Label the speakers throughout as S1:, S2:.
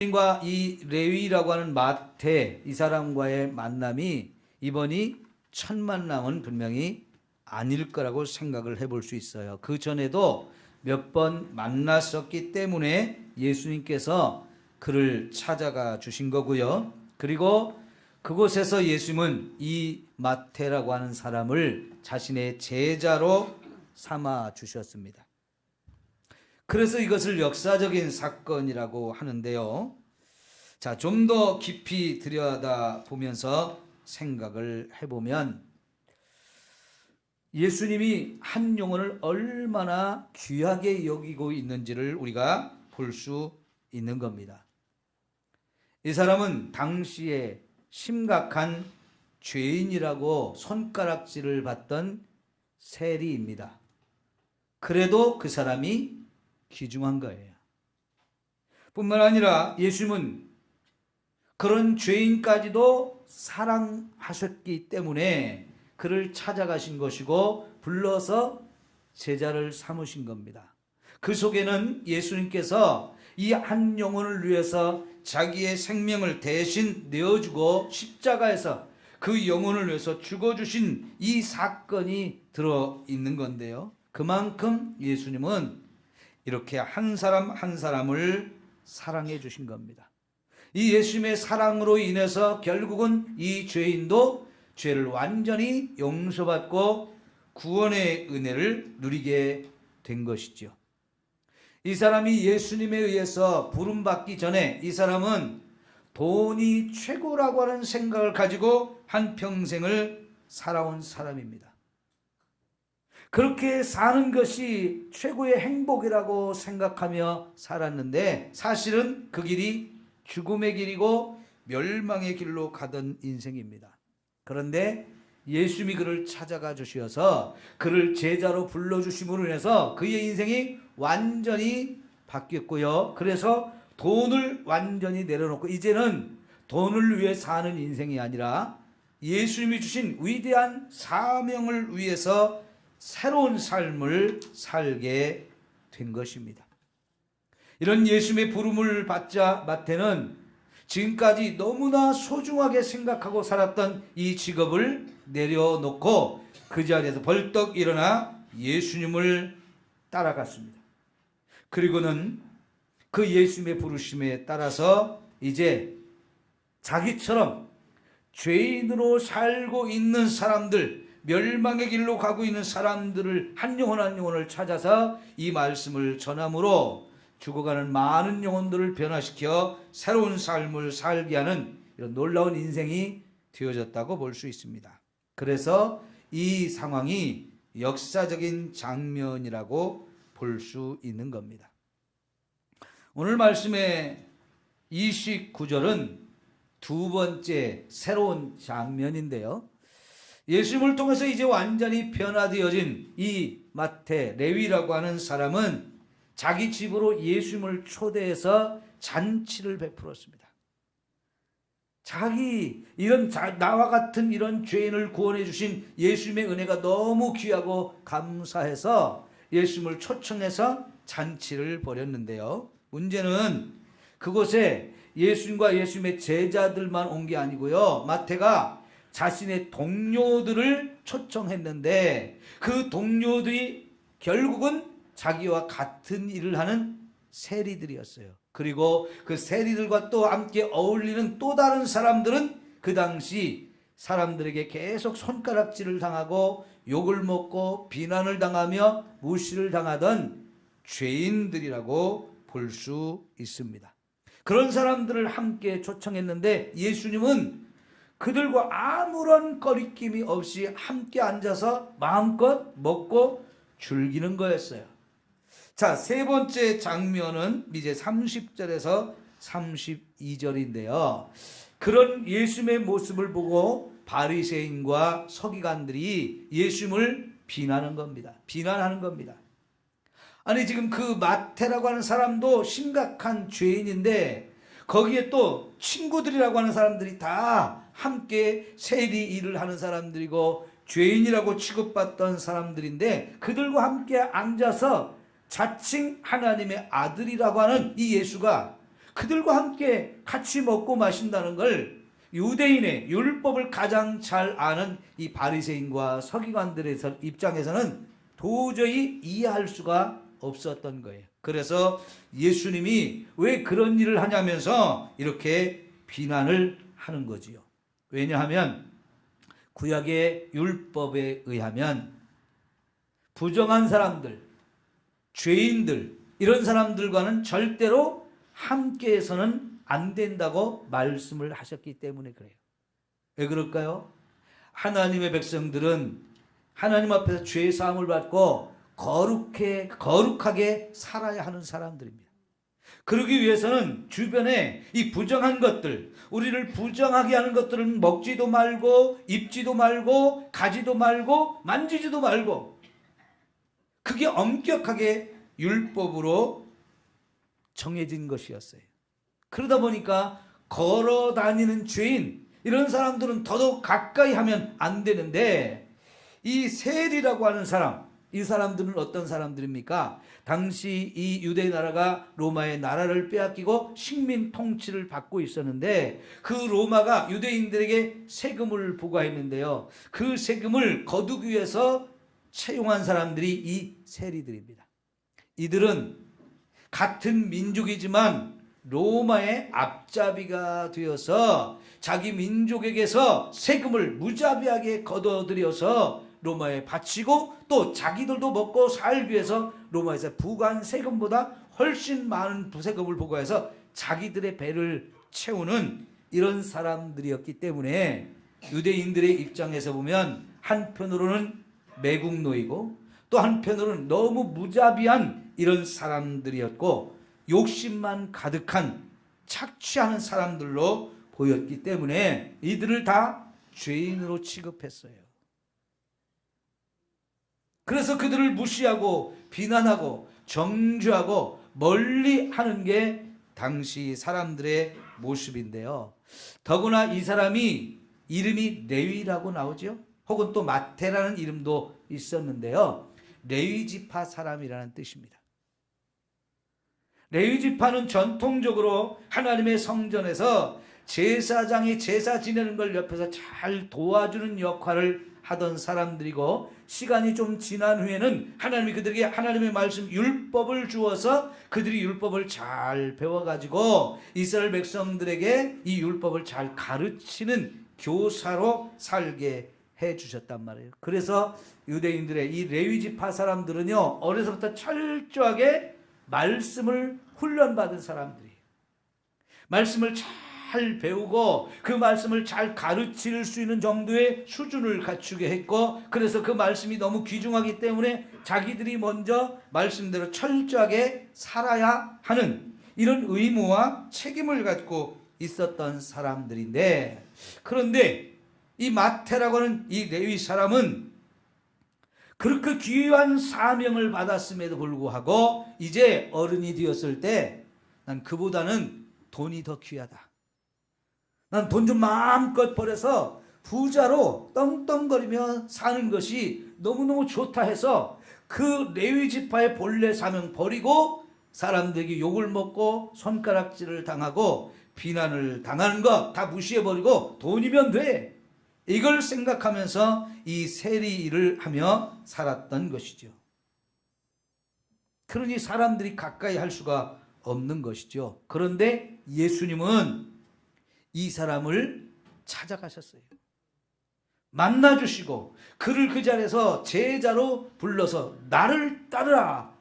S1: 예수님과 이 레위라고 하는 마태 이 사람과의 만남이 이번이 첫 만남은 분명히 아닐 거라고 생각을 해볼 수 있어요. 그 전에도 몇 번 만났었기 때문에 예수님께서 그를 찾아가 주신 거고요. 그리고 그곳에서 예수님은 이 마태라고 하는 사람을 자신의 제자로 삼아 주셨습니다. 그래서 이것을 역사적인 사건이라고 하는데요. 자, 좀 더 깊이 들여다 보면서 생각을 해보면 예수님이 한 영혼을 얼마나 귀하게 여기고 있는지를 우리가 볼 수 있는 겁니다. 이 사람은 당시에 심각한 죄인이라고 손가락질을 받던 세리입니다. 그래도 그 사람이 귀중한 거예요. 뿐만 아니라 예수님은 그런 죄인까지도 사랑하셨기 때문에 그를 찾아가신 것이고 불러서 제자를 삼으신 겁니다. 그 속에는 예수님께서 이 한 영혼을 위해서 자기의 생명을 대신 내어주고 십자가에서 그 영혼을 위해서 죽어주신 이 사건이 들어있는 건데요. 그만큼 예수님은 이렇게 한 사람 한 사람을 사랑해 주신 겁니다. 이 예수님의 사랑으로 인해서 결국은 이 죄인도 죄를 완전히 용서받고 구원의 은혜를 누리게 된 것이죠. 이 사람이 예수님에 의해서 부름받기 전에 이 사람은 돈이 최고라고 하는 생각을 가지고 한평생을 살아온 사람입니다. 그렇게 사는 것이 최고의 행복이라고 생각하며 살았는데 사실은 그 길이 죽음의 길이고 멸망의 길로 가던 인생입니다. 그런데 예수님이 그를 찾아가 주셔서 그를 제자로 불러주심으로 인해서 그의 인생이 완전히 바뀌었고요. 그래서 돈을 완전히 내려놓고 이제는 돈을 위해 사는 인생이 아니라 예수님이 주신 위대한 사명을 위해서 새로운 삶을 살게 된 것입니다. 이런 예수님의 부름을 받자 마태는 지금까지 너무나 소중하게 생각하고 살았던 이 직업을 내려놓고 그 자리에서 벌떡 일어나 예수님을 따라갔습니다. 그리고는 그 예수님의 부르심에 따라서 이제 자기처럼 죄인으로 살고 있는 사람들, 멸망의 길로 가고 있는 사람들을 한 영혼 한 영혼을 찾아서 이 말씀을 전함으로 죽어가는 많은 영혼들을 변화시켜 새로운 삶을 살게 하는 이런 놀라운 인생이 되어졌다고 볼 수 있습니다. 그래서 이 상황이 역사적인 장면이라고 볼 수 있는 겁니다. 오늘 말씀의 29절은 두 번째 새로운 장면인데요. 예수님을 통해서 이제 완전히 변화되어진 이 마태, 레위라고 하는 사람은 자기 집으로 예수님을 초대해서 잔치를 베풀었습니다. 나와 같은 이런 죄인을 구원해 주신 예수님의 은혜가 너무 귀하고 감사해서 예수님을 초청해서 잔치를 벌였는데요. 문제는 그곳에 예수님과 예수님의 제자들만 온 게 아니고요. 마태가 자신의 동료들을 초청했는데 그 동료들이 결국은 자기와 같은 일을 하는 세리들이었어요. 그리고 그 세리들과 또 함께 어울리는 또 다른 사람들은 그 당시 사람들에게 계속 손가락질을 당하고 욕을 먹고 비난을 당하며 무시를 당하던 죄인들이라고 볼 수 있습니다. 그런 사람들을 함께 초청했는데 예수님은 그들과 아무런 거리낌이 없이 함께 앉아서 마음껏 먹고 즐기는 거였어요. 자, 세 번째 장면은 이제 30절에서 32절인데요. 그런 예수님의 모습을 보고 바리새인과 서기관들이 예수님을 비난하는 겁니다. 아니 지금 그 마태라고 하는 사람도 심각한 죄인인데 거기에 또 친구들이라고 하는 사람들이 다 함께 세리 일을 하는 사람들이고 죄인이라고 취급받던 사람들인데 그들과 함께 앉아서 자칭 하나님의 아들이라고 하는 이 예수가 그들과 함께 같이 먹고 마신다는 걸 유대인의 율법을 가장 잘 아는 이 바리새인과 서기관들의 입장에서는 도저히 이해할 수가 없었던 거예요. 그래서 예수님이 왜 그런 일을 하냐면서 이렇게 비난을 하는 거지요. 왜냐하면 구약의 율법에 의하면 부정한 사람들, 죄인들, 이런 사람들과는 절대로 함께해서는 안 된다고 말씀을 하셨기 때문에 그래요. 왜 그럴까요? 하나님의 백성들은 하나님 앞에서 죄 사함을 받고 거룩하게 살아야 하는 사람들입니다. 그러기 위해서는 주변에 이 부정한 것들, 우리를 부정하게 하는 것들을 먹지도 말고 입지도 말고 가지도 말고 만지지도 말고, 그게 엄격하게 율법으로 정해진 것이었어요. 그러다 보니까 걸어 다니는 죄인, 이런 사람들은 더더욱 가까이 하면 안 되는데, 이 세리라고 하는 사람, 이 사람들은 어떤 사람들입니까? 당시 이 유대 나라가 로마의 나라를 빼앗기고 식민 통치를 받고 있었는데, 그 로마가 유대인들에게 세금을 부과했는데요, 그 세금을 거두기 위해서 채용한 사람들이 이 세리들입니다. 이들은 같은 민족이지만 로마의 앞잡이가 되어서 자기 민족에게서 세금을 무자비하게 거둬들여서 로마에 바치고, 또 자기들도 먹고 살기 위해서 로마에서 부과한 세금보다 훨씬 많은 부세금을 부과해서 자기들의 배를 채우는 이런 사람들이었기 때문에 유대인들의 입장에서 보면 한편으로는 매국노이고 또 한편으로는 너무 무자비한 이런 사람들이었고, 욕심만 가득한 착취하는 사람들로 보였기 때문에 이들을 다 죄인으로 취급했어요. 그래서 그들을 무시하고 비난하고 정죄하고 멀리 하는 게 당시 사람들의 모습인데요. 더구나 이 사람이 이름이 레위라고 나오죠. 혹은 또 마태라는 이름도 있었는데요, 레위지파 사람이라는 뜻입니다. 레위지파는 전통적으로 하나님의 성전에서 제사장이 제사 지내는 걸 옆에서 잘 도와주는 역할을 하던 사람들이고, 시간이 좀 지난 후에는 하나님이 그들에게 하나님의 말씀 율법을 주어서 그들이 율법을 잘 배워가지고 이스라엘 백성들에게 이 율법을 잘 가르치는 교사로 살게 해주셨단 말이에요. 그래서 유대인들의 이 레위지파 사람들은요, 어려서부터 철저하게 말씀을 훈련받은 사람들이에요. 말씀을 잘 배우고 그 말씀을 잘 가르칠 수 있는 정도의 수준을 갖추게 했고, 그래서 그 말씀이 너무 귀중하기 때문에 자기들이 먼저 말씀대로 철저하게 살아야 하는 이런 의무와 책임을 갖고 있었던 사람들인데, 그런데 이 마태라고 하는 이 레위 사람은 그렇게 귀한 사명을 받았음에도 불구하고 이제 어른이 되었을 때 난 그보다는 돈이 더 귀하다, 난 돈 좀 마음껏 벌어서 부자로 떵떵거리며 사는 것이 너무너무 좋다 해서 그 레위지파의 본래 사명 버리고 사람들에게 욕을 먹고 손가락질을 당하고 비난을 당하는 것 다 무시해버리고 돈이면 돼, 이걸 생각하면서 이 세리 일을 하며 살았던 것이죠. 그러니 사람들이 가까이 할 수가 없는 것이죠. 그런데 예수님은 이 사람을 찾아가셨어요. 만나주시고 그를 그 자리에서 제자로 불러서 나를 따르라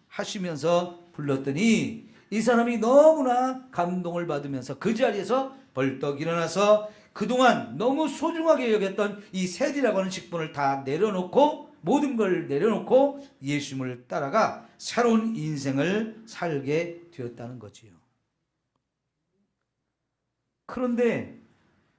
S1: 하시면서 불렀더니 이 사람이 너무나 감동을 받으면서 그 자리에서 벌떡 일어나서 그동안 너무 소중하게 여겼던 이 세리라고 하는 직분을 다 내려놓고, 모든 걸 내려놓고 예수님을 따라가 새로운 인생을 살게 되었다는 거지요. 그런데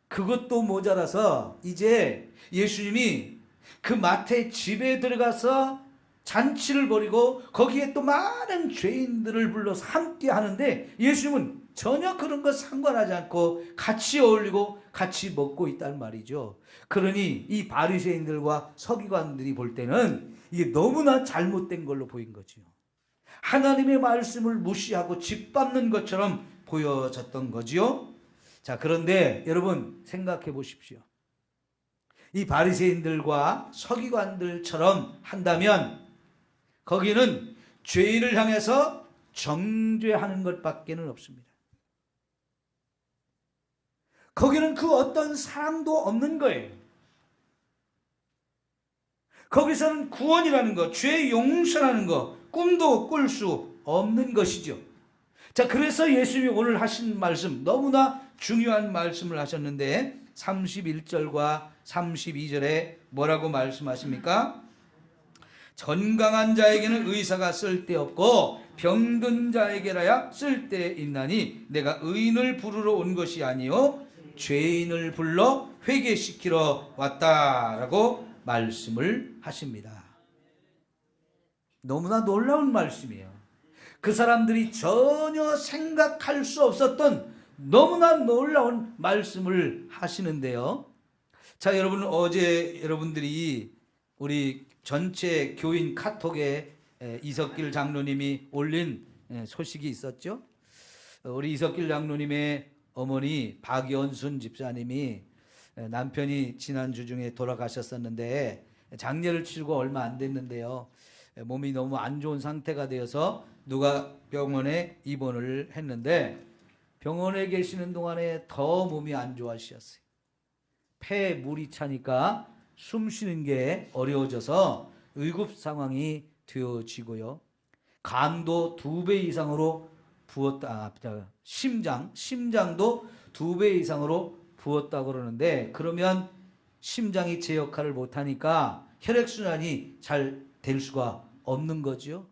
S1: 그것도 모자라서 이제 예수님이 그 마태의 집에 들어가서 잔치를 벌이고 거기에 또 많은 죄인들을 불러서 함께 하는데, 예수님은 전혀 그런 거 상관하지 않고 같이 어울리고 같이 먹고 있단 말이죠. 그러니 이 바리새인들과 서기관들이 볼 때는 이게 너무나 잘못된 걸로 보인 거죠. 하나님의 말씀을 무시하고 짓밟는 것처럼 보여졌던 거지요. 자, 그런데 여러분 생각해 보십시오. 이 바리새인들과 서기관들처럼 한다면 거기는 죄인을 향해서 정죄하는 것밖에는 없습니다. 거기는 그 어떤 사랑도 없는 거예요. 거기서는 구원이라는 것, 죄 용서라는 것, 꿈도 꿀 수 없는 것이죠. 자, 그래서 예수님이 오늘 하신 말씀, 너무나 중요한 말씀을 하셨는데 31절과 32절에 뭐라고 말씀하십니까? 건강한 자에게는 의사가 쓸데없고 병든 자에게라야 쓸데있나니 내가 의인을 부르러 온 것이 아니요 죄인을 불러 회개시키러 왔다라고 말씀을 하십니다. 너무나 놀라운 말씀이에요. 그 사람들이 전혀 생각할 수 없었던 너무나 놀라운 말씀을 하시는데요. 자, 여러분, 어제 여러분들이 우리 전체 교인 카톡에 이석길 장로님이 올린 소식이 있었죠. 우리 이석길 장로님의 어머니 박연순 집사님이 남편이 지난주 중에 돌아가셨었는데 장례를 치르고 얼마 안 됐는데요. 몸이 너무 안 좋은 상태가 되어서 누가 병원에 입원을 했는데 병원에 계시는 동안에 더 몸이 안 좋아지셨어요. 폐에 물이 차니까 숨 쉬는 게 어려워져서 의급 상황이 되어지고요. 간도 2배 이상으로 부었다. 심장도 2배 이상으로 부었다고 그러는데, 그러면 심장이 제 역할을 못하니까 혈액순환이 잘 될 수가 없는 거죠.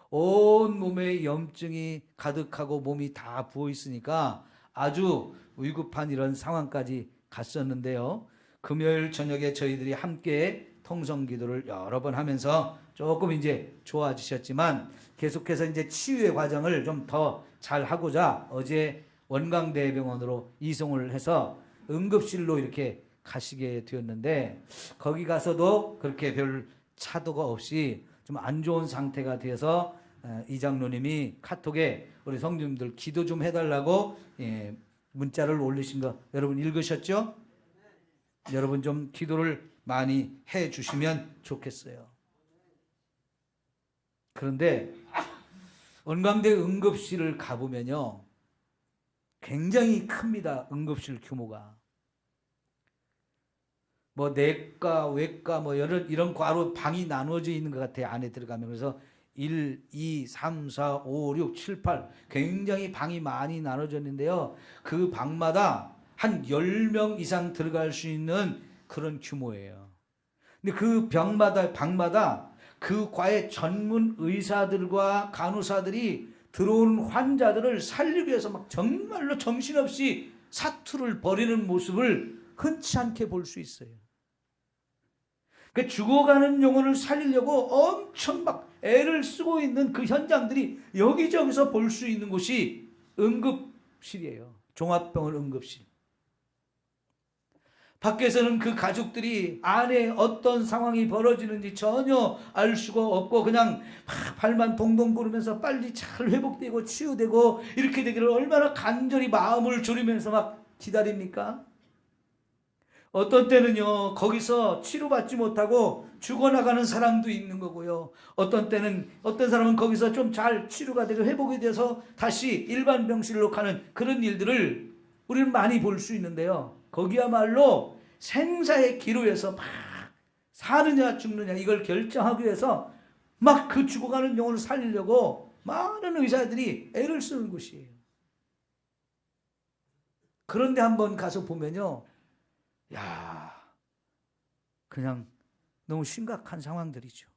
S1: 온 몸에 염증이 가득하고 몸이 다 부어 있으니까 아주 위급한 이런 상황까지 갔었는데요. 금요일 저녁에 저희들이 함께 통성기도를 여러 번 하면서 조금 이제 좋아지셨지만 계속해서 이제 치유의 과정을 좀 더 잘 하고자 어제 원광대병원으로 이송을 해서 응급실로 이렇게 가시게 되었는데, 거기 가서도 그렇게 별 차도가 없이 좀 안 좋은 상태가 되어서 이 장로님이 카톡에 우리 성도님들 기도 좀 해달라고 문자를 올리신 거 여러분 읽으셨죠? 여러분 좀 기도를 많이 해 주시면 좋겠어요. 그런데 원광대 응급실을 가보면요, 굉장히 큽니다. 응급실 규모가. 뭐 내과, 외과, 뭐 이런 과로 방이 나누어져 있는 것 같아요. 안에 들어가면. 그래서 1, 2, 3, 4, 5, 6, 7, 8 굉장히 방이 많이 나눠져 있는데요. 그 방마다 한 10명 이상 들어갈 수 있는 그런 규모예요. 근데 그 방마다 그 과의 전문 의사들과 간호사들이 들어오는 환자들을 살리기 위해서 막 정말로 정신없이 사투를 벌이는 모습을 흔치 않게 볼 수 있어요. 그 죽어가는 영혼을 살리려고 엄청 막 애를 쓰고 있는 그 현장들이 여기저기서 볼 수 있는 곳이 응급실이에요. 종합병원 응급실. 밖에서는 그 가족들이 안에 어떤 상황이 벌어지는지 전혀 알 수가 없고 그냥 막 발만 동동 구르면서 빨리 잘 회복되고 치유되고 이렇게 되기를 얼마나 간절히 마음을 졸이면서 막 기다립니까? 어떤 때는요, 거기서 치료받지 못하고 죽어나가는 사람도 있는 거고요. 어떤 때는 어떤 사람은 거기서 좀 잘 치료가 되고 회복이 돼서 다시 일반 병실로 가는 그런 일들을 우리는 많이 볼 수 있는데요. 거기야말로 생사의 기로에서 막 사느냐 죽느냐 이걸 결정하기 위해서 막 그 죽어가는 영혼을 살리려고 많은 의사들이 애를 쓰는 곳이에요. 그런데 한번 가서 보면요, 야, 그냥 너무 심각한 상황들이죠.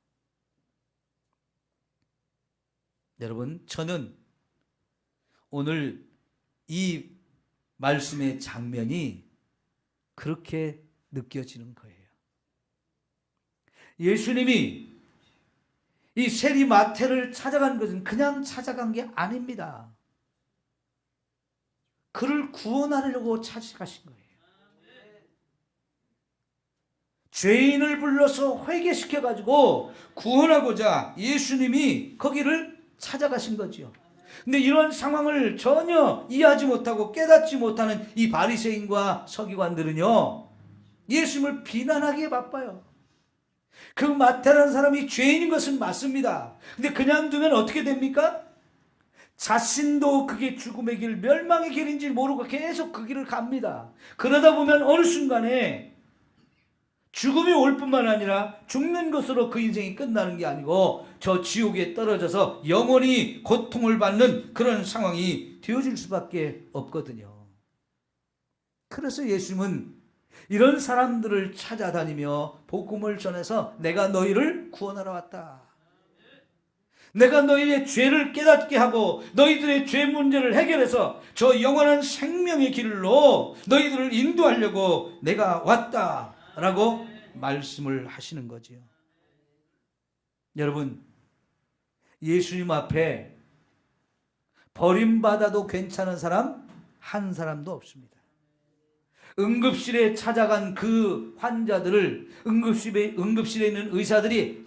S1: 여러분, 저는 오늘 이 말씀의 장면이 그렇게 느껴지는 거예요. 예수님이 이 세리마태를 찾아간 것은 그냥 찾아간 게 아닙니다. 그를 구원하려고 찾아가신 거예요. 죄인을 불러서 회개시켜가지고 구원하고자 예수님이 거기를 찾아가신 거지요. 근데 이런 상황을 전혀 이해하지 못하고 깨닫지 못하는 이 바리새인과 서기관들은요, 예수님을 비난하기에 바빠요. 그 마태라는 사람이 죄인인 것은 맞습니다. 근데 그냥 두면 어떻게 됩니까? 자신도 그게 죽음의 길, 멸망의 길인지 모르고 계속 그 길을 갑니다. 그러다 보면 어느 순간에 죽음이 올 뿐만 아니라 죽는 것으로 그 인생이 끝나는 게 아니고 저 지옥에 떨어져서 영원히 고통을 받는 그런 상황이 되어질 수밖에 없거든요. 그래서 예수님은 이런 사람들을 찾아다니며 복음을 전해서 내가 너희를 구원하러 왔다. 내가 너희의 죄를 깨닫게 하고 너희들의 죄 문제를 해결해서 저 영원한 생명의 길로 너희들을 인도하려고 내가 왔다라고 말씀을 하시는 거지요. 여러분, 예수님 앞에 버림받아도 괜찮은 사람 한 사람도 없습니다. 응급실에 찾아간 그 환자들을 응급실에 있는 의사들이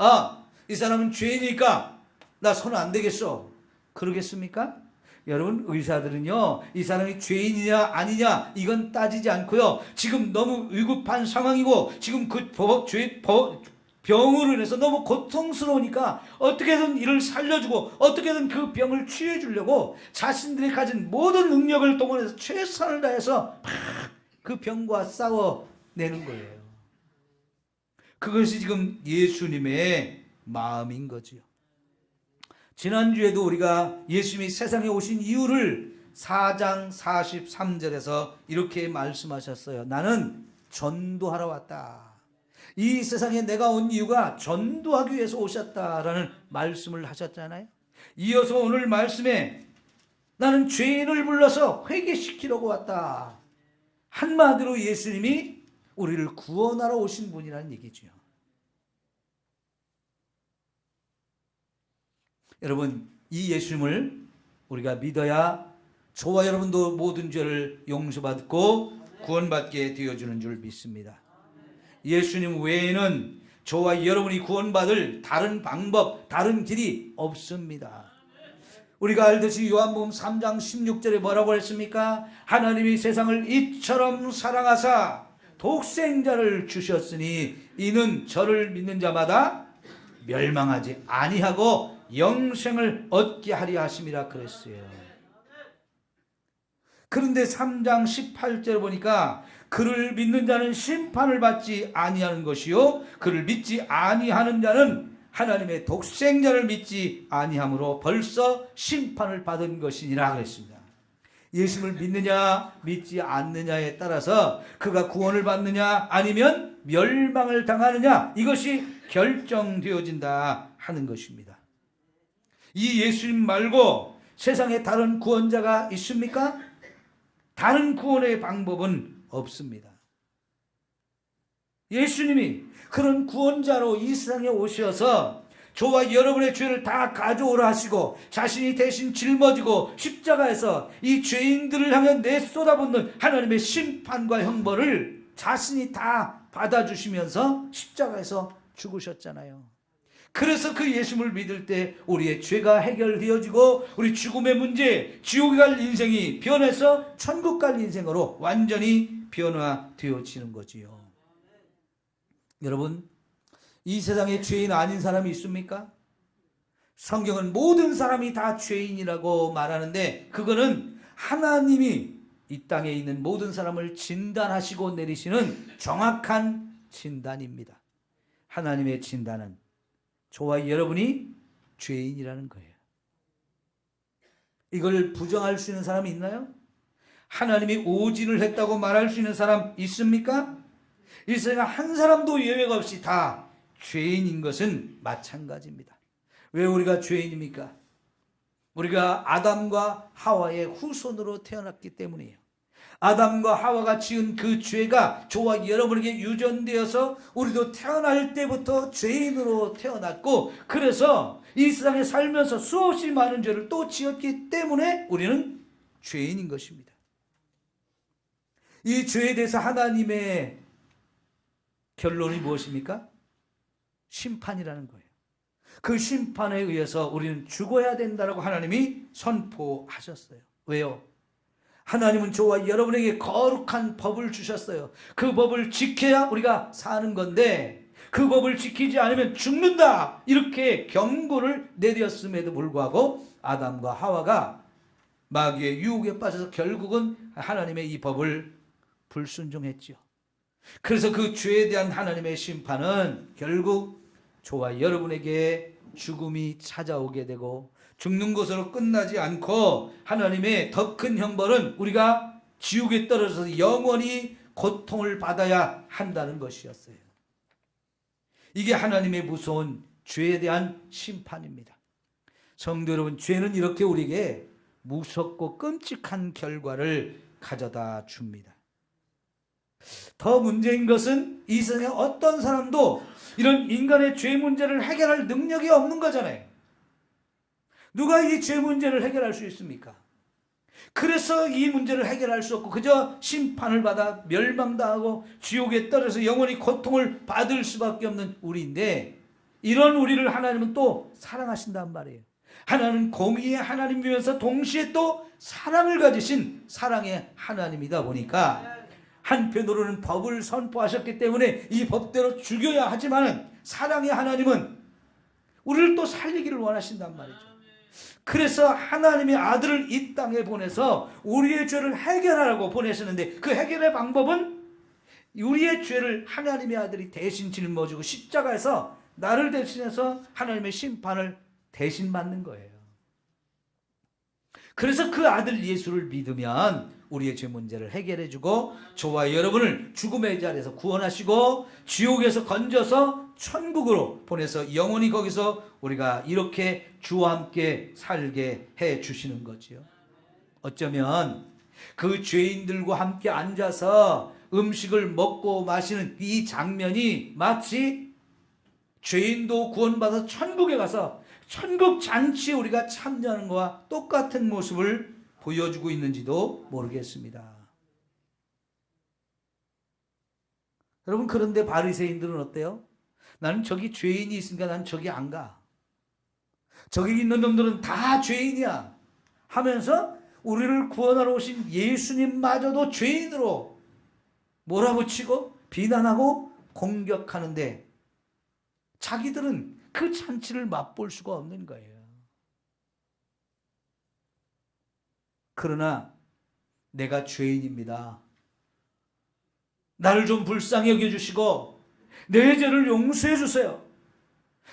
S1: 이 사람은 죄니까 나 손 안 되겠어 그러겠습니까? 여러분, 의사들은요 이 사람이 죄인이냐 아니냐 이건 따지지 않고요, 지금 너무 위급한 상황이고 지금 그 병으로 인해서 너무 고통스러우니까 어떻게든 이를 살려주고 어떻게든 그 병을 치유해주려고 자신들이 가진 모든 능력을 동원해서 최선을 다해서 그 병과 싸워내는 거예요. 그것이 지금 예수님의 마음인 거지요. 지난주에도 우리가 예수님이 세상에 오신 이유를 4장 43절에서 이렇게 말씀하셨어요. 나는 전도하러 왔다. 이 세상에 내가 온 이유가 전도하기 위해서 오셨다라는 말씀을 하셨잖아요. 이어서 오늘 말씀에 나는 죄인을 불러서 회개시키려고 왔다. 한마디로 예수님이 우리를 구원하러 오신 분이라는 얘기죠. 여러분, 이 예수님을 우리가 믿어야 저와 여러분도 모든 죄를 용서받고 구원받게 되어주는 줄 믿습니다. 예수님 외에는 저와 여러분이 구원받을 다른 방법, 다른 길이 없습니다. 우리가 알듯이 요한복음 3장 16절에 뭐라고 했습니까? 하나님이 세상을 이처럼 사랑하사 독생자를 주셨으니 이는 저를 믿는 자마다 멸망하지 아니하고 영생을 얻게 하려 하심이라 그랬어요. 그런데 3장 18절 보니까 그를 믿는 자는 심판을 받지 아니하는 것이요 그를 믿지 아니하는 자는 하나님의 독생자를 믿지 아니함으로 벌써 심판을 받은 것이니라 그랬습니다. 예수를 믿느냐 믿지 않느냐에 따라서 그가 구원을 받느냐 아니면 멸망을 당하느냐 이것이 결정되어진다 하는 것입니다. 이 예수님 말고 세상에 다른 구원자가 있습니까? 다른 구원의 방법은 없습니다. 예수님이 그런 구원자로 이 세상에 오셔서 저와 여러분의 죄를 다 가져오라 하시고 자신이 대신 짊어지고 십자가에서 이 죄인들을 향해 내쏟아붓는 하나님의 심판과 형벌을 자신이 다 받아주시면서 십자가에서 죽으셨잖아요. 그래서 그 예수님을 믿을 때 우리의 죄가 해결되어지고 우리 죽음의 문제, 지옥에 갈 인생이 변해서 천국 갈 인생으로 완전히 변화되어지는 거지요. 여러분, 이 세상에 죄인 아닌 사람이 있습니까? 성경은 모든 사람이 다 죄인이라고 말하는데 그거는 하나님이 이 땅에 있는 모든 사람을 진단하시고 내리시는 정확한 진단입니다. 하나님의 진단은 저와 여러분이 죄인이라는 거예요. 이걸 부정할 수 있는 사람이 있나요? 하나님이 오진을 했다고 말할 수 있는 사람 있습니까? 이 세상 한 사람도 예외가 없이 다 죄인인 것은 마찬가지입니다. 왜 우리가 죄인입니까? 우리가 아담과 하와의 후손으로 태어났기 때문이에요. 아담과 하와가 지은 그 죄가 저와 여러분에게 유전되어서 우리도 태어날 때부터 죄인으로 태어났고 그래서 이 세상에 살면서 수없이 많은 죄를 또 지었기 때문에 우리는 죄인인 것입니다. 이 죄에 대해서 하나님의 결론이 무엇입니까? 심판이라는 거예요. 그 심판에 의해서 우리는 죽어야 된다라고 하나님이 선포하셨어요. 왜요? 하나님은 저와 여러분에게 거룩한 법을 주셨어요. 그 법을 지켜야 우리가 사는 건데 그 법을 지키지 않으면 죽는다, 이렇게 경고를 내렸음에도 불구하고 아담과 하와가 마귀의 유혹에 빠져서 결국은 하나님의 이 법을 불순종했지요. 그래서 그 죄에 대한 하나님의 심판은 결국 저와 여러분에게 죽음이 찾아오게 되고, 죽는 것으로 끝나지 않고 하나님의 더 큰 형벌은 우리가 지옥에 떨어져서 영원히 고통을 받아야 한다는 것이었어요. 이게 하나님의 무서운 죄에 대한 심판입니다. 성도 여러분, 죄는 이렇게 우리에게 무섭고 끔찍한 결과를 가져다 줍니다. 더 문제인 것은 이 세상에 어떤 사람도 이런 인간의 죄 문제를 해결할 능력이 없는 거잖아요. 누가 이 죄 문제를 해결할 수 있습니까? 그래서 이 문제를 해결할 수 없고 그저 심판을 받아 멸망당하고 지옥에 떨어져서 영원히 고통을 받을 수밖에 없는 우리인데, 이런 우리를 하나님은 또 사랑하신단 말이에요. 하나님은 공의의 하나님이면서 동시에 또 사랑을 가지신 사랑의 하나님이다 보니까 한편으로는 법을 선포하셨기 때문에 이 법대로 죽여야 하지만 사랑의 하나님은 우리를 또 살리기를 원하신단 말이죠. 그래서 하나님의 아들을 이 땅에 보내서 우리의 죄를 해결하라고 보내셨는데, 그 해결의 방법은 우리의 죄를 하나님의 아들이 대신 짊어지고 십자가에서 나를 대신해서 하나님의 심판을 대신 받는 거예요. 그래서 그 아들 예수를 믿으면 우리의 죄 문제를 해결해주고 저와 여러분을 죽음의 자리에서 구원하시고 지옥에서 건져서 천국으로 보내서 영원히 거기서 우리가 이렇게 주와 함께 살게 해 주시는 거지요. 어쩌면 그 죄인들과 함께 앉아서 음식을 먹고 마시는 이 장면이 마치 죄인도 구원받아 천국에 가서 천국 잔치에 우리가 참여하는 것과 똑같은 모습을 보여주고 있는지도 모르겠습니다. 여러분, 그런데 바리새인들은 어때요? 나는 저기 죄인이 있으니까 난 저기 안 가. 저기 있는 놈들은 다 죄인이야 하면서 우리를 구원하러 오신 예수님마저도 죄인으로 몰아붙이고 비난하고 공격하는데 자기들은 그 잔치를 맛볼 수가 없는 거예요. 그러나 내가 죄인입니다. 나를 좀 불쌍히 여겨주시고 내 죄를 용서해 주세요.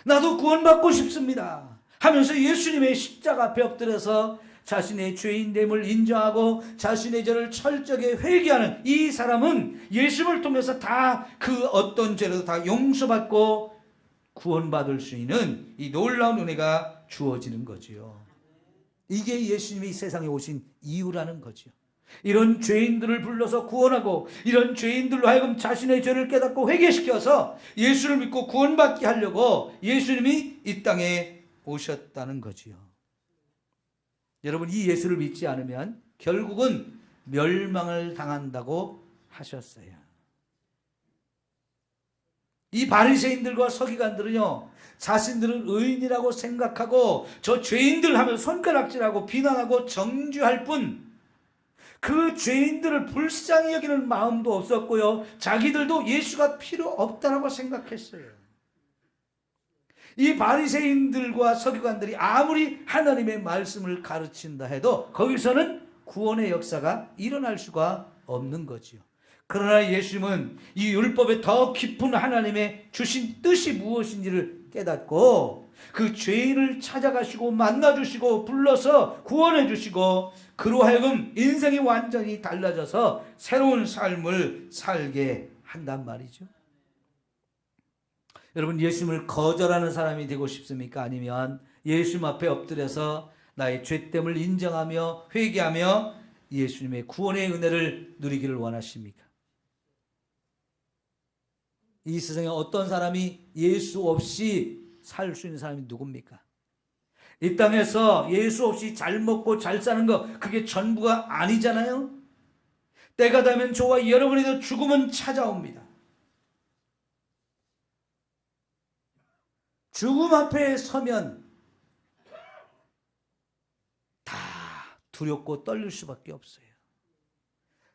S1: 나도 구원받고 싶습니다 하면서 예수님의 십자가 앞에 엎드려서 자신의 죄인됨을 인정하고 자신의 죄를 철저하게 회개하는 이 사람은 예수님을 통해서 다 그 어떤 죄라도 다 용서받고 구원받을 수 있는 이 놀라운 은혜가 주어지는 거지요. 이게 예수님이 이 세상에 오신 이유라는 거죠. 이런 죄인들을 불러서 구원하고 이런 죄인들로 하여금 자신의 죄를 깨닫고 회개시켜서 예수를 믿고 구원받게 하려고 예수님이 이 땅에 오셨다는 거지요. 여러분, 이 예수를 믿지 않으면 결국은 멸망을 당한다고 하셨어요. 이 바리새인들과 서기관들은요, 자신들은 의인이라고 생각하고 저 죄인들 하면 손가락질하고 비난하고 정죄할 뿐 그 죄인들을 불쌍히 여기는 마음도 없었고요, 자기들도 예수가 필요 없다라고 생각했어요. 이 바리새인들과 서기관들이 아무리 하나님의 말씀을 가르친다 해도 거기서는 구원의 역사가 일어날 수가 없는 거지요. 그러나 예수님은 이 율법에 더 깊은 하나님의 주신 뜻이 무엇인지를 깨닫고 그 죄인을 찾아가시고 만나주시고 불러서 구원해 주시고 그로 하여금 인생이 완전히 달라져서 새로운 삶을 살게 한단 말이죠. 여러분, 예수님을 거절하는 사람이 되고 싶습니까? 아니면 예수님 앞에 엎드려서 나의 죄됨을 인정하며 회개하며 예수님의 구원의 은혜를 누리기를 원하십니까? 이 세상에 어떤 사람이 예수 없이 살 수 있는 사람이 누굽니까? 이 땅에서 예수 없이 잘 먹고 잘 사는 거 그게 전부가 아니잖아요. 때가 되면 저와 여러분에도 죽음은 찾아옵니다. 죽음 앞에 서면 다 두렵고 떨릴 수밖에 없어요.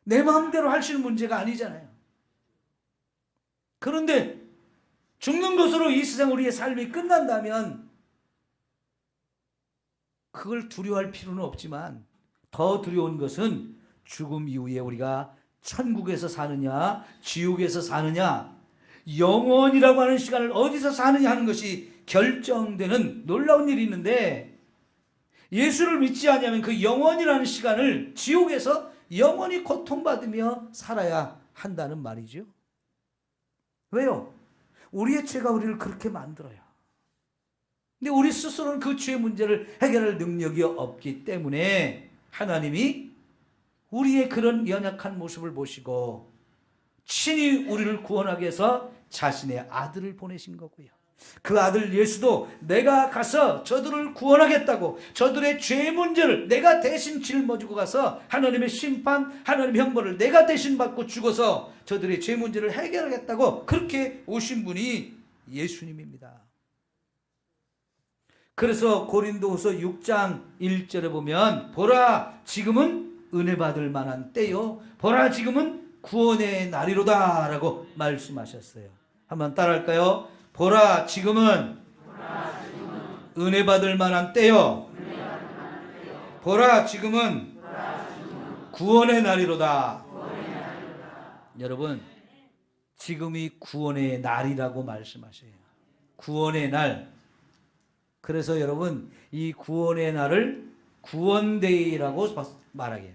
S1: 내 마음대로 할 수 있는 문제가 아니잖아요. 그런데 죽는 것으로 이 세상 우리의 삶이 끝난다면 그걸 두려워할 필요는 없지만 더 두려운 것은 죽음 이후에 우리가 천국에서 사느냐 지옥에서 사느냐, 영원이라고 하는 시간을 어디서 사느냐 하는 것이 결정되는 놀라운 일이 있는데, 예수를 믿지 않으면 그 영원이라는 시간을 지옥에서 영원히 고통받으며 살아야 한다는 말이죠. 왜요? 우리의 죄가 우리를 그렇게 만들어요. 근데 우리 스스로는 그 죄의 문제를 해결할 능력이 없기 때문에 하나님이 우리의 그런 연약한 모습을 보시고 친히 우리를 구원하기 위해서 자신의 아들을 보내신 거고요. 그 아들 예수도 내가 가서 저들을 구원하겠다고, 저들의 죄의 문제를 내가 대신 짊어지고 가서 하나님의 심판, 하나님의 형벌을 내가 대신 받고 죽어서 저들의 죄 문제를 해결하겠다고 그렇게 오신 분이 예수님입니다. 그래서 고린도후서 6장 1절에 보면 보라 지금은 은혜 받을 만한 때요, 보라 지금은 구원의 날이로다 라고 말씀하셨어요. 한번 따라할까요? 보라 지금은 은혜 받을 만한 때요, 보라 지금은 구원의 날이로다. 여러분, 지금이 구원의 날이라고 말씀하셔요. 구원의 날. 그래서 여러분, 이 구원의 날을 구원데이라고 말하게요.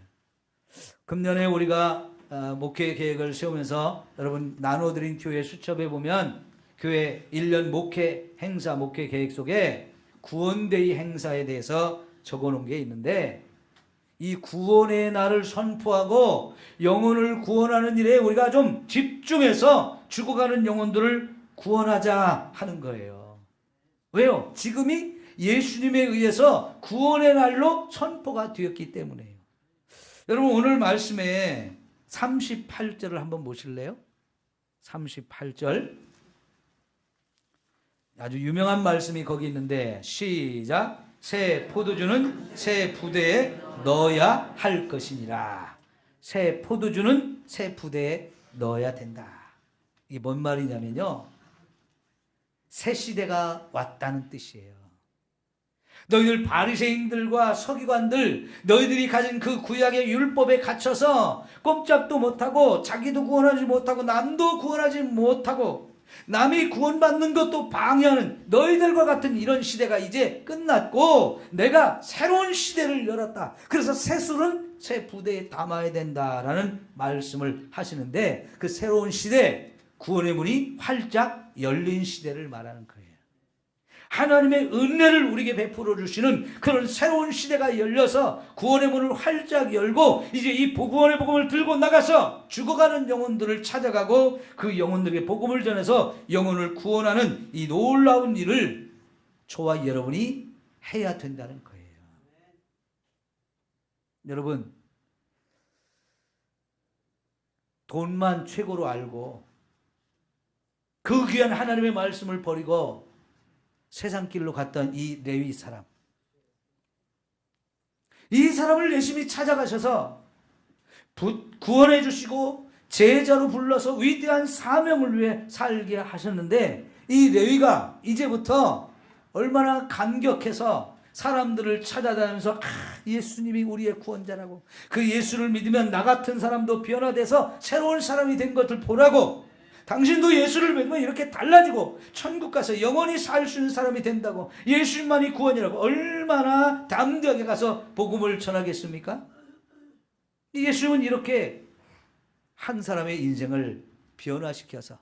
S1: 금년에 우리가 목회 계획을 세우면서 여러분 나눠드린 교회 수첩에 보면 교회 1년 목회 행사, 목회 계획 속에 구원데이 행사에 대해서 적어놓은 게 있는데, 이 구원의 날을 선포하고 영혼을 구원하는 일에 우리가 좀 집중해서 죽어가는 영혼들을 구원하자 하는 거예요. 왜요? 지금이 예수님에 의해서 구원의 날로 선포가 되었기 때문에요. 여러분, 오늘 말씀에 38절을 한번 보실래요? 38절. 아주 유명한 말씀이 거기 있는데, 시작. 새 포도주는 새 부대에 넣어야 할 것이니라. 새 포도주는 새 부대에 넣어야 된다. 이게 뭔 말이냐면요, 새 시대가 왔다는 뜻이에요. 너희들 바리새인들과 서기관들, 너희들이 가진 그 구약의 율법에 갇혀서 꼼짝도 못하고 자기도 구원하지 못하고 남도 구원하지 못하고 남이 구원받는 것도 방해하는 너희들과 같은 이런 시대가 이제 끝났고 내가 새로운 시대를 열었다. 그래서 새 술은 새 부대에 담아야 된다라는 말씀을 하시는데, 그 새로운 시대, 구원의 문이 활짝 열린 시대를 말하는 거예요. 하나님의 은혜를 우리에게 베풀어 주시는 그런 새로운 시대가 열려서 구원의 문을 활짝 열고 이제 이 구원의 복음을 들고 나가서 죽어가는 영혼들을 찾아가고 그 영혼들에게 복음을 전해서 영혼을 구원하는 이 놀라운 일을 저와 여러분이 해야 된다는 거예요. 여러분, 돈만 최고로 알고 그 귀한 하나님의 말씀을 버리고 세상 길로 갔던 이 레위 사람, 이 사람을 열심히 찾아가셔서 구원해 주시고 제자로 불러서 위대한 사명을 위해 살게 하셨는데, 이 레위가 이제부터 얼마나 감격해서 사람들을 찾아다니면서 예수님이 우리의 구원자라고, 그 예수를 믿으면 나 같은 사람도 변화돼서 새로운 사람이 된 것을 보라고, 당신도 예수를 믿으면 이렇게 달라지고 천국 가서 영원히 살 수 있는 사람이 된다고, 예수님만이 구원이라고 얼마나 담대하게 가서 복음을 전하겠습니까? 예수님은 이렇게 한 사람의 인생을 변화시켜서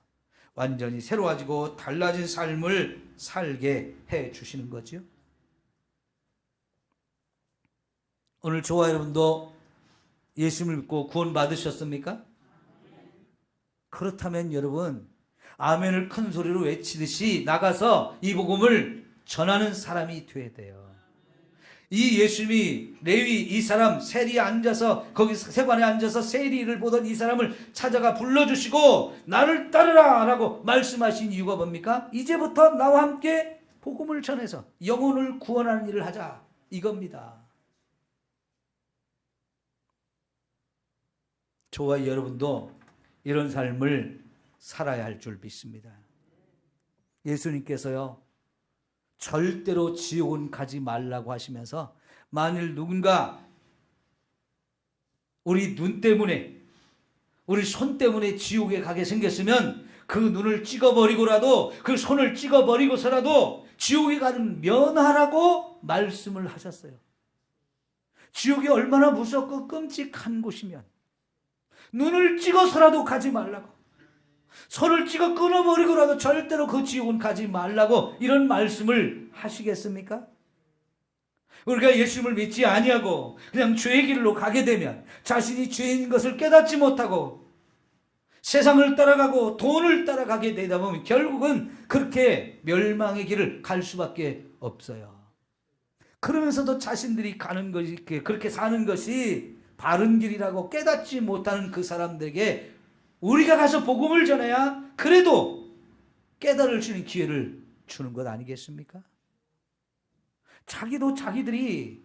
S1: 완전히 새로워지고 달라진 삶을 살게 해 주시는 거죠. 오늘 저와 여러분도 예수님을 믿고 구원 받으셨습니까? 그렇다면 여러분, 아멘을 큰 소리로 외치듯이 나가서 이 복음을 전하는 사람이 되어야 돼요. 이 예수님이 레위 이 사람 세리에 앉아서, 거기 세관에 앉아서 세리를 보던 이 사람을 찾아가 불러주시고 나를 따르라 라고 말씀하신 이유가 뭡니까? 이제부터 나와 함께 복음을 전해서 영혼을 구원하는 일을 하자, 이겁니다. 저와 여러분도 이런 삶을 살아야 할 줄 믿습니다. 예수님께서요, 절대로 지옥은 가지 말라고 하시면서 만일 누군가 우리 눈 때문에, 우리 손 때문에 지옥에 가게 생겼으면 그 눈을 찍어버리고라도, 그 손을 찍어버리고서라도 지옥에 가는 면하라고 말씀을 하셨어요. 지옥이 얼마나 무섭고 끔찍한 곳이면 눈을 찍어서라도 가지 말라고, 손을 찍어 끊어버리고라도 절대로 그 지옥은 가지 말라고 이런 말씀을 하시겠습니까? 우리가 예수님을 믿지 아니하고 그냥 죄의 길로 가게 되면, 자신이 죄인 것을 깨닫지 못하고 세상을 따라가고 돈을 따라가게 되다 보면 결국은 그렇게 멸망의 길을 갈 수밖에 없어요. 그러면서도 자신들이 가는 것이, 그렇게 사는 것이 바른 길이라고 깨닫지 못하는 그 사람들에게 우리가 가서 복음을 전해야 그래도 깨달을 수 있는 기회를 주는 것 아니겠습니까? 자기도 자기들이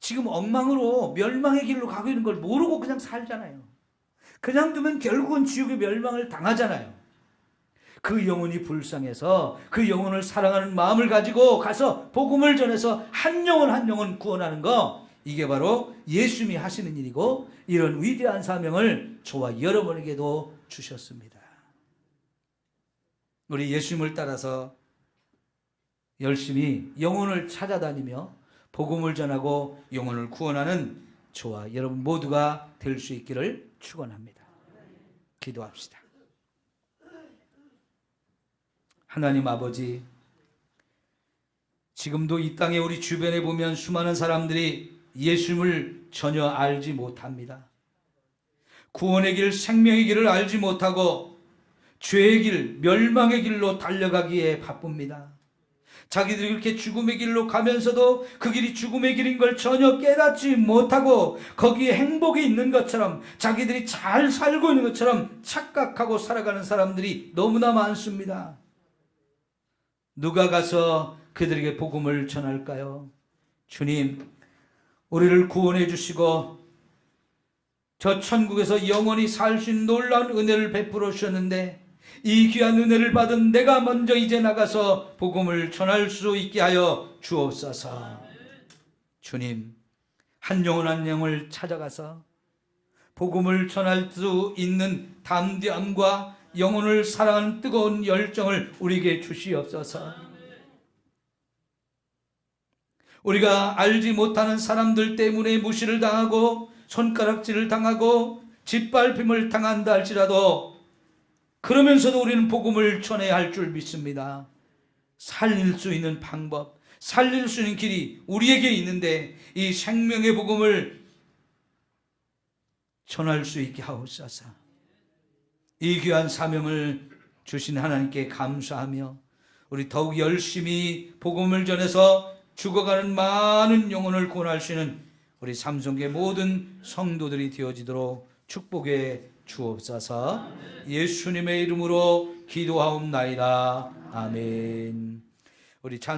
S1: 지금 엉망으로 멸망의 길로 가고 있는 걸 모르고 그냥 살잖아요. 그냥 두면 결국은 지옥의 멸망을 당하잖아요. 그 영혼이 불쌍해서 그 영혼을 사랑하는 마음을 가지고 가서 복음을 전해서 한 영혼 한 영혼 구원하는 거, 이게 바로 예수님이 하시는 일이고, 이런 위대한 사명을 저와 여러분에게도 주셨습니다. 우리 예수님을 따라서 열심히 영혼을 찾아다니며 복음을 전하고 영혼을 구원하는 저와 여러분 모두가 될 수 있기를 축원합니다. 기도합시다. 하나님 아버지, 지금도 이 땅에 우리 주변에 보면 수많은 사람들이 예수님을 전혀 알지 못합니다. 구원의 길, 생명의 길을 알지 못하고 죄의 길, 멸망의 길로 달려가기에 바쁩니다. 자기들이 그렇게 죽음의 길로 가면서도 그 길이 죽음의 길인 걸 전혀 깨닫지 못하고 거기에 행복이 있는 것처럼, 자기들이 잘 살고 있는 것처럼 착각하고 살아가는 사람들이 너무나 많습니다. 누가 가서 그들에게 복음을 전할까요? 주님, 우리를 구원해 주시고 저 천국에서 영원히 살 수 있는 놀라운 은혜를 베풀어 주셨는데, 이 귀한 은혜를 받은 내가 먼저 이제 나가서 복음을 전할 수 있게 하여 주옵소서. 주님, 한 영혼 한 영혼을 찾아가서 복음을 전할 수 있는 담대함과 영혼을 사랑하는 뜨거운 열정을 우리에게 주시옵소서. 우리가 알지 못하는 사람들 때문에 무시를 당하고 손가락질을 당하고 짓밟힘을 당한다 할지라도, 그러면서도 우리는 복음을 전해야 할 줄 믿습니다. 살릴 수 있는 방법, 살릴 수 있는 길이 우리에게 있는데 이 생명의 복음을 전할 수 있게 하옵소서. 이 귀한 사명을 주신 하나님께 감사하며 우리 더욱 열심히 복음을 전해서 죽어가는 많은 영혼을 구원할 수 있는 우리 삼성교회 모든 성도들이 되어지도록 축복해 주옵소서. 예수님의 이름으로 기도하옵나이다. 아멘. 우리 찬